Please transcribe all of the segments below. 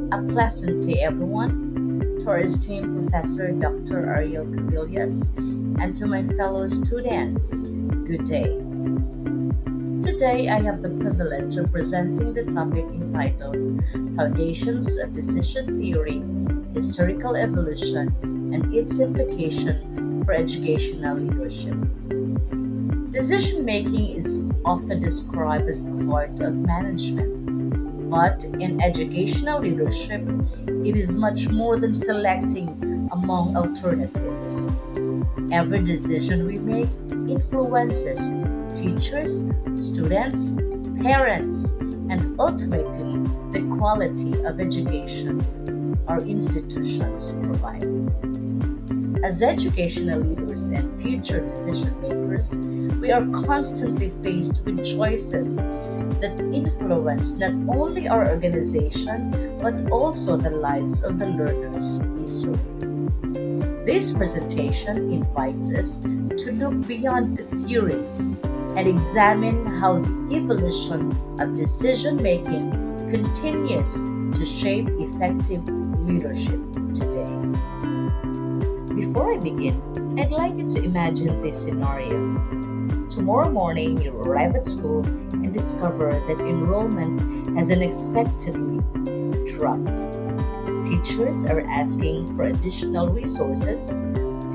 A pleasant day, everyone, to our esteemed Professor Dr. Ariel Cabillas, and to my fellow students. Good day. Today, I have the privilege of presenting the topic entitled Foundations of Decision Theory, Historical Evolution, and its Implication for Educational Leadership. Decision making is often described as the heart of management, but in educational leadership, it is much more than selecting among alternatives. Every decision we make influences teachers, students, parents, and ultimately the quality of education our institutions provide. As educational leaders and future decision makers, we are constantly faced with choices that influence not only our organization but also the lives of the learners we serve. This presentation invites us to look beyond the theories and examine how the evolution of decision making continues to shape effective leadership today. Before I begin, I'd like you to imagine this scenario. Tomorrow morning, you arrive at school and discover that enrollment has unexpectedly dropped. Teachers are asking for additional resources,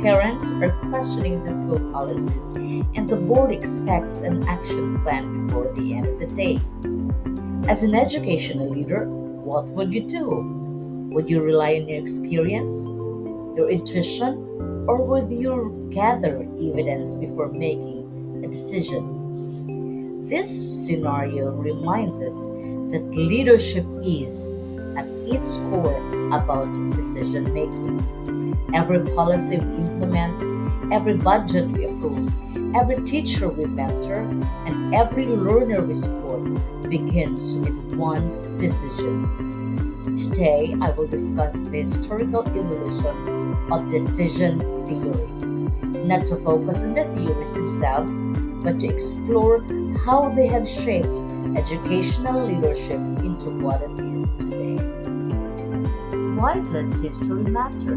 parents are questioning the school policies, and the board expects an action plan before the end of the day. As an educational leader, what would you do? Would you rely on your experience, your intuition, or would you gather evidence before making a decision? This scenario reminds us that leadership is, at its core, about decision making. Every policy we implement, every budget we approve, every teacher we mentor, and every learner we support begins with one decision. Today, I will discuss the historical evolution of decision theory, not to focus on the theories themselves, but to explore how they have shaped educational leadership into what it is today. Why does history matter?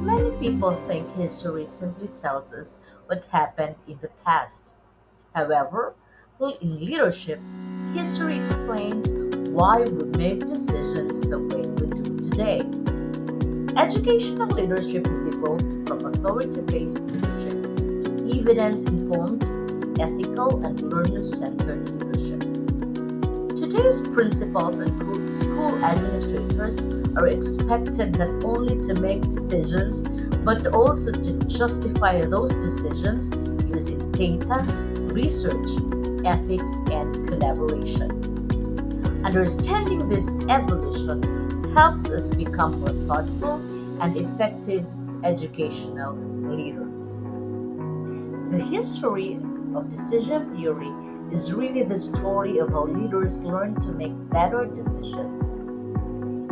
Many people think history simply tells us what happened in the past. However, in leadership, history explains why we make decisions the way we do today. Educational leadership has evolved from authority based leadership to evidence informed, ethical, and learner centered leadership. Today's principals and school administrators are expected not only to make decisions but also to justify those decisions using data, research, ethics, and collaboration. Understanding this evolution helps us become more thoughtful and effective educational leaders. The history of decision theory is really the story of how leaders learn to make better decisions.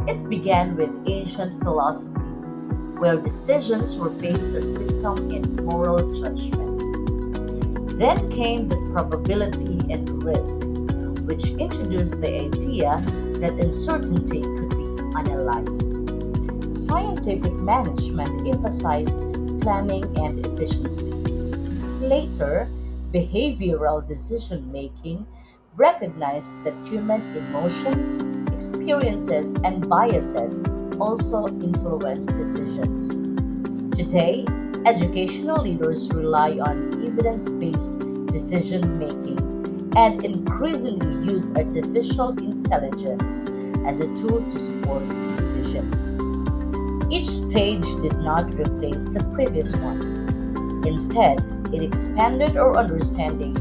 It began with ancient philosophy, where decisions were based on wisdom and moral judgment. Then came the probability and risk, which introduced the idea that uncertainty could be analyzed. Scientific management emphasized planning and efficiency. Later, behavioral decision making recognized that human emotions, experiences, and biases also influence decisions. Today, educational leaders rely on evidence based decision making and increasingly use artificial intelligence as a tool to support decisions. Each stage did not replace the previous one. Instead, it expanded our understanding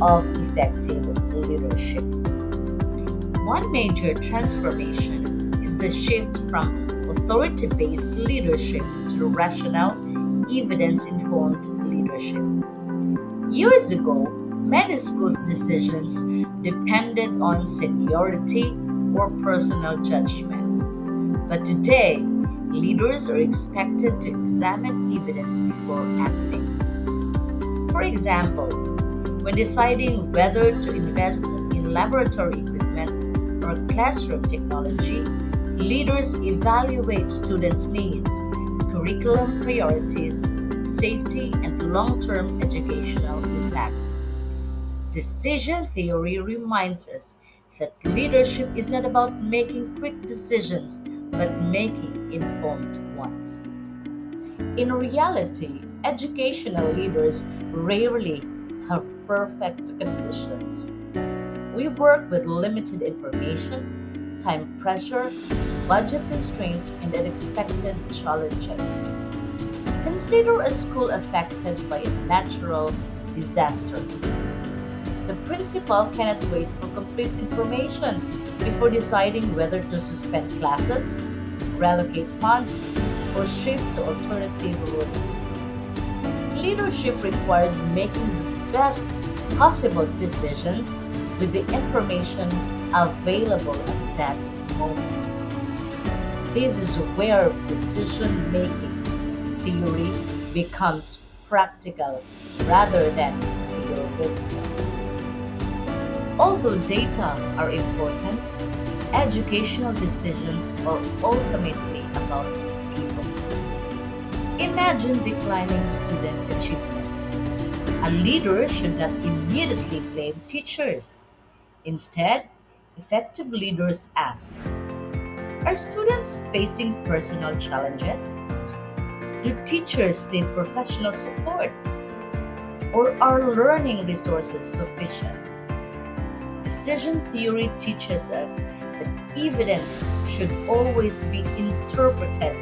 of effective leadership. One major transformation is the shift from authority based leadership to rational, evidence informed leadership. Years ago, many schools' decisions depended on seniority or personal judgment. But today, leaders are expected to examine evidence before acting. For example, when deciding whether to invest in laboratory equipment or classroom technology, Leaders evaluate students' needs, curriculum priorities, safety, and long term educational impact. Decision theory reminds us that leadership is not about making quick decisions, but making informed ones. In reality, educational leaders rarely have perfect conditions. We work with limited information, time pressure, budget constraints, and unexpected challenges. Consider a school affected by a natural disaster. The principal cannot wait for complete information before deciding whether to suspend classes, reallocate funds, or shift to alternative learning. Leadership requires making the best possible decisions with the information available at that moment. This is where decision making theory becomes practical rather than theoretical. Although data are important, educational decisions are ultimately about people. Imagine declining student achievement. A leader should not immediately blame teachers. Instead, effective leaders ask, are students facing personal challenges? Do teachers need professional support? Or are learning resources sufficient? Decision theory teaches us that evidence should always be interpreted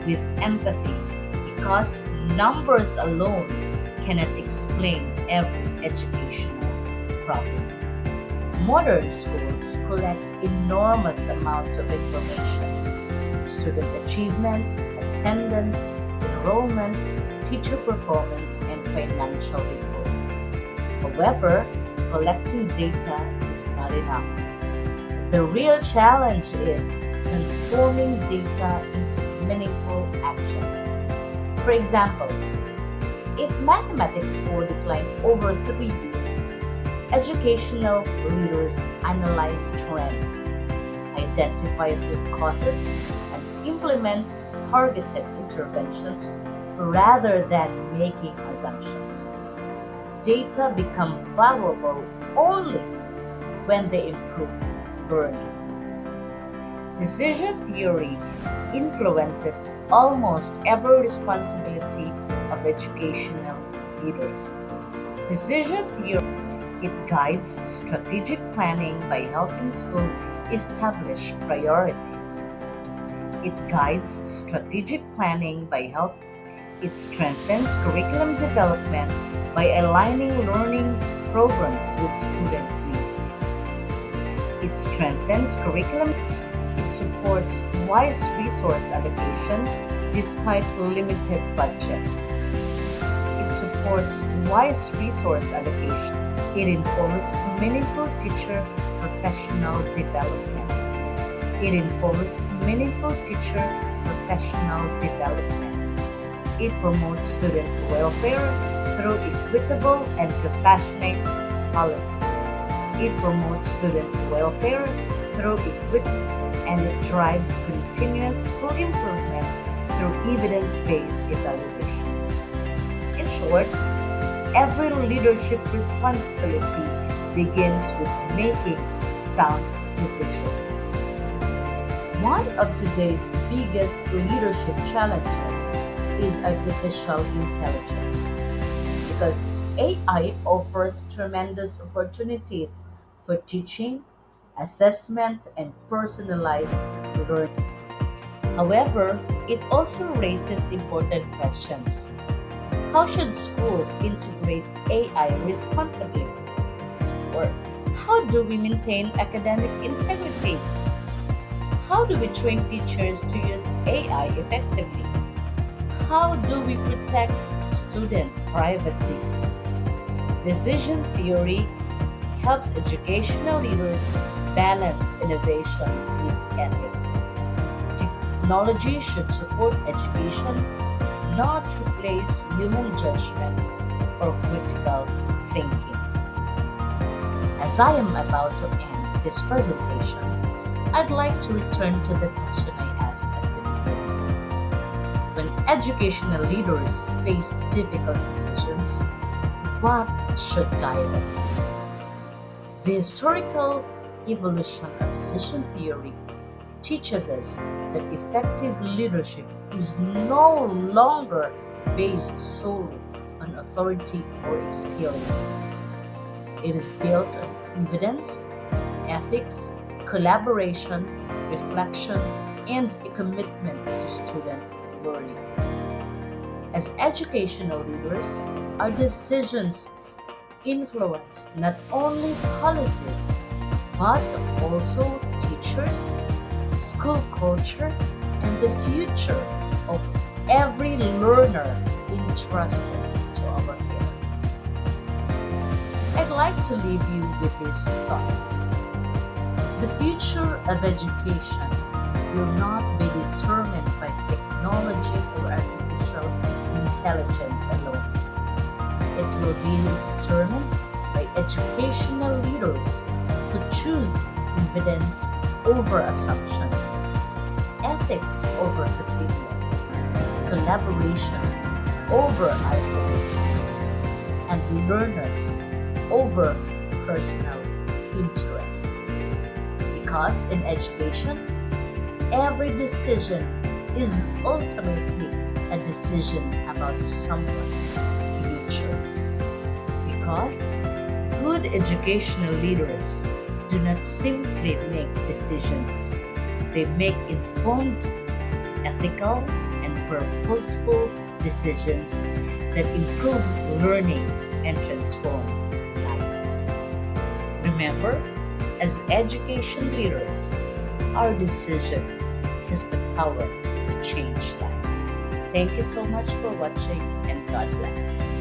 with empathy because numbers alone cannot explain every educational problem. Modern schools collect enormous amounts of information: student achievement, attendance, enrollment, teacher performance, and financial reports. However, collecting data is not enough. The real challenge is transforming data into meaningful action. For example, if mathematics score declined over 3 years, educational leaders analyze trends, identify root causes, and implement targeted interventions rather than making assumptions. Data become valuable only when they improve learning. Decision theory influences almost every responsibility of educational leaders. Decision theory it guides strategic planning by helping school establish priorities. It guides strategic planning by help. It strengthens curriculum development by aligning learning programs with student needs. It strengthens curriculum. It supports wise resource allocation despite limited budgets. It supports wise resource allocation. It informs meaningful teacher professional development. It informs meaningful teacher professional development. It promotes student welfare through equitable and compassionate policies. It promotes student welfare through equity and it drives continuous school improvement through evidence-based evaluation. In short, every leadership responsibility begins with making sound decisions. One of today's biggest leadership challenges is artificial intelligence because AI offers tremendous opportunities for teaching, assessment, and personalized learning. However, it also raises important questions. How should schools integrate AI responsibly? Or how do we maintain academic integrity? How do we train teachers to use AI effectively? How do we protect student privacy? Decision theory helps educational leaders balance innovation with ethics. Technology should support education, not replace human judgment or critical thinking. As I am about to end this presentation, I'd like to return to the question I asked at the beginning. When educational leaders face difficult decisions, what should guide them? The historical evolution of decision theory teaches us that effective leadership is no longer based solely on authority or experience. It is built on evidence, ethics, collaboration, reflection, and a commitment to student learning. As educational leaders, our decisions influence not only policies but also teachers, school culture, and the future of every learner entrusted to our care. I'd like to leave you with this thought. The future of education will not be determined by technology or artificial intelligence alone. It will be determined by educational leaders who choose evidence over assumptions, ethics over convenience, collaboration over isolation, and learners over personal interests. Because in education, every decision is ultimately a decision about someone's future. Because good educational leaders do not simply make decisions, they make informed, ethical, and purposeful decisions that improve learning and transform lives. Remember, as education leaders, our decision has the power to change life. Thank you so much for watching, and God bless.